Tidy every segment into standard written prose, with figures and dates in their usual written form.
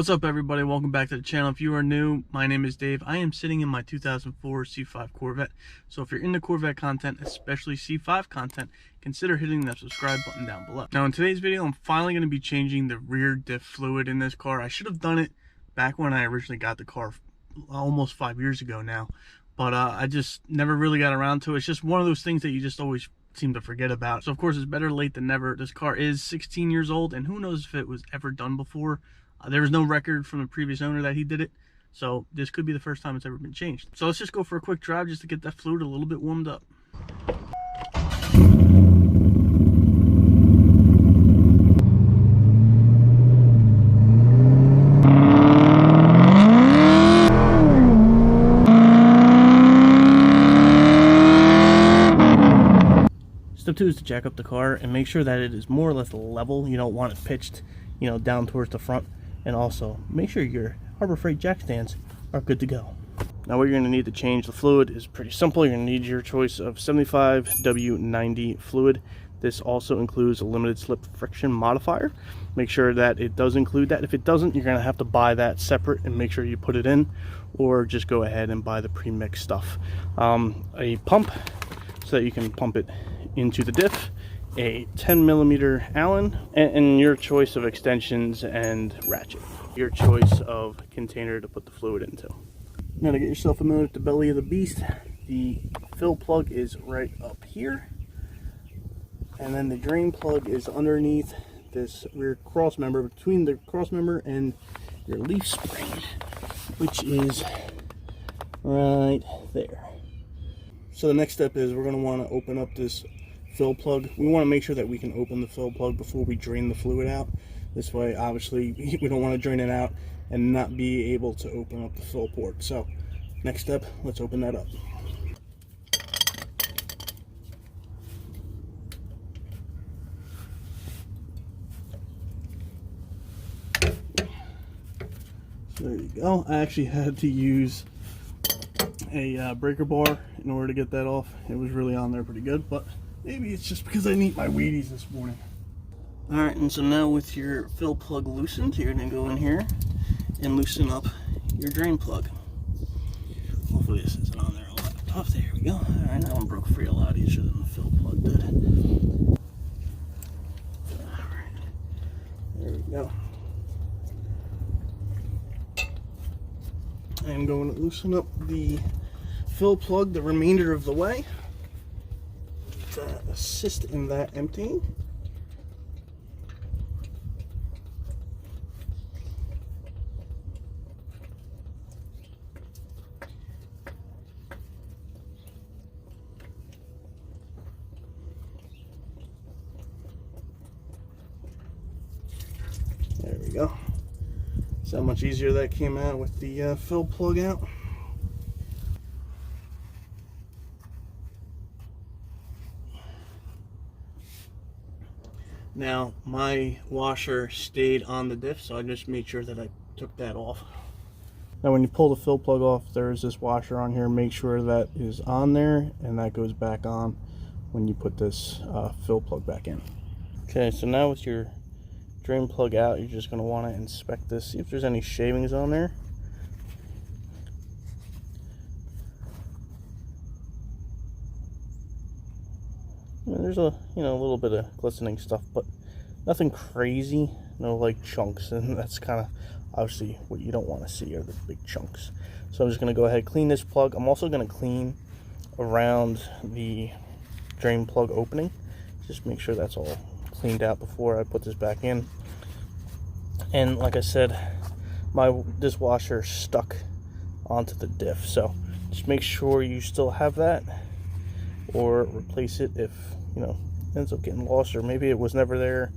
What's up, everybody? Welcome back to the channel. If you are new, my name is Dave. I am sitting in my 2004 C5 Corvette. So if you're into Corvette content, especially C5 content, consider hitting that subscribe button down below. Now in today's video, I'm finally going to be changing the rear diff fluid in this car. I should have done it back when I originally got the car almost 5 years ago now, but I just never really got around to it. It's just one of those things that you just always seem to forget about. So of course, it's better late than never. This car is 16 years old, and who knows if it was ever done before. There was no record from the previous owner that he did it, so this could be the first time it's ever been changed. So let's just go for a quick drive just to get that fluid a little bit warmed up. Step 2 is to jack up the car and make sure that it is more or less level. You don't want it pitched, down towards the front. And also make sure your Harbor Freight jack stands are good to go. Now what you're going to need to change the fluid is pretty simple. You're going to need your choice of 75 W90 fluid. This also includes a Limited Slip Friction Modifier. Make sure that it does include that. If it doesn't, you're going to have to buy that separate and make sure you put it in, or just go ahead and buy the pre-mixed stuff. A pump so that you can pump it into the diff, a 10mm Allen, and your choice of extensions and ratchet. Your choice of container to put the fluid into. Now to get yourself familiar with the belly of the beast, the fill plug is right up here, and then the drain plug is underneath this rear cross member, between the cross member and your leaf spring, which is right there. So the next step is we're going to want to open up this fill plug. We want to make sure that we can open the fill plug before we drain the fluid out. This way, obviously, we don't want to drain it out and not be able to open up the fill port. So next step, let's open that up. So there you go. I actually had to use a breaker bar in order to get that off. It was really on there pretty good, but maybe it's just because I need my Wheaties this morning. Alright, and so now with your fill plug loosened, you're going to go in here and loosen up your drain plug. Hopefully this isn't on there a lot tough. There we go. Alright, that one broke free a lot easier than the fill plug did. Alright, there we go. I'm going to loosen up the fill plug the remainder of the way to assist in that emptying. There we go. See how much easier that came out with the fill plug out. Now my washer stayed on the diff, so I just made sure that I took that off. Now when you pull the fill plug off, there is this washer on here. Make sure that is on there, and that goes back on when you put this fill plug back in. Okay, so now with your drain plug out, you're just going to want to inspect this, see if there's any shavings on there. There's a little bit of glistening stuff, but nothing crazy. No like chunks, and that's kind of obviously what you don't want to see, are the big chunks. So I'm just going to go ahead and clean this plug. I'm also going to clean around the drain plug opening. Just make sure that's all cleaned out before I put this back in. And like I said, my dishwasher stuck onto the diff, so just make sure you still have that, or replace it if ends up getting lost, or maybe it was never there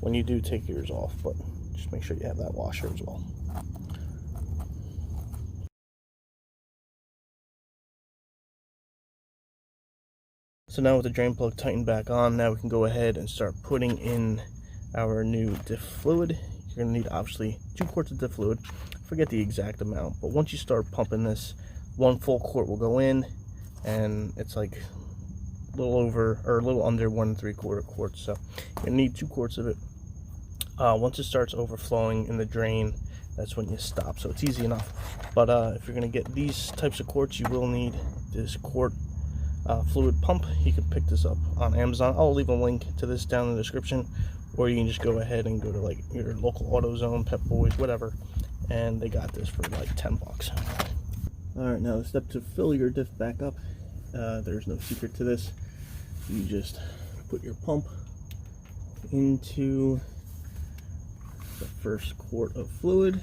when you do take yours off. But just make sure you have that washer as well. So now with the drain plug tightened back on, now we can go ahead and start putting in our new diff fluid. You're going to need obviously 2 quarts of diff fluid. Forget the exact amount, but once you start pumping this, 1 full quart will go in, and it's like a little over, or a little under 1 3/4 quarts. So you need 2 quarts of it. Once it starts overflowing in the drain, that's when you stop. So it's easy enough. But if you're going to get these types of quarts, you will need this quart fluid pump. You can pick this up on Amazon. I'll leave a link to this down in the description, or you can just go ahead and go to like your local AutoZone, Pep Boys, whatever, and they got this for like 10 bucks. All right, now the step to fill your diff back up. There's no secret to this. You just put your pump into the first quart of fluid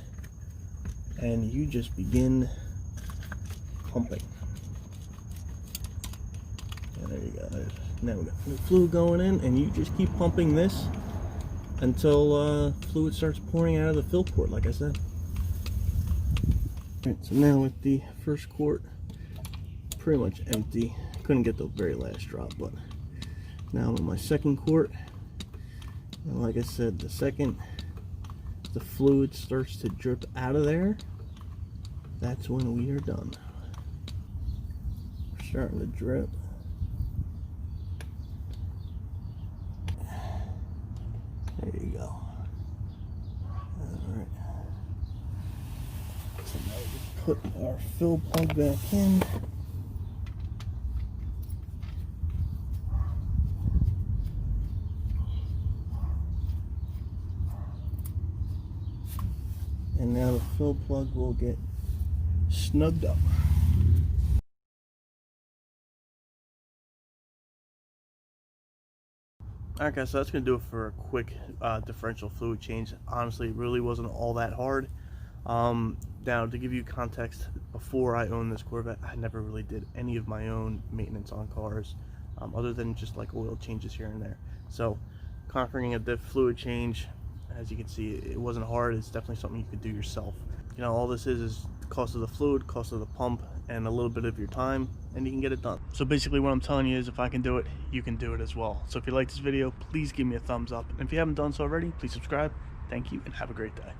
and you just begin pumping. And there you go. Now we got the fluid going in, and you just keep pumping this until fluid starts pouring out of the fill port, like I said. Alright, so now with the first quart pretty much empty, couldn't get the very last drop, but now I'm on my second quart. And like I said, the second the fluid starts to drip out of there, that's when we are done. We're starting to drip. There you go. Alright. So now we put our fill plug back in. And now the fill plug will get snugged up. Alright guys, so that's going to do it for a quick differential fluid change. Honestly, it really wasn't all that hard. Now, to give you context, before I owned this Corvette, I never really did any of my own maintenance on cars, other than just like oil changes here and there. So, conquering a diff fluid change, as you can see, it wasn't hard. It's definitely something you could do yourself. You know, all this is the cost of the fluid, cost of the pump, and a little bit of your time, and you can get it done. So basically what I'm telling you is, if I can do it, you can do it as well. So if you like this video, please give me a thumbs up. And if you haven't done so already, please subscribe. Thank you, and have a great day.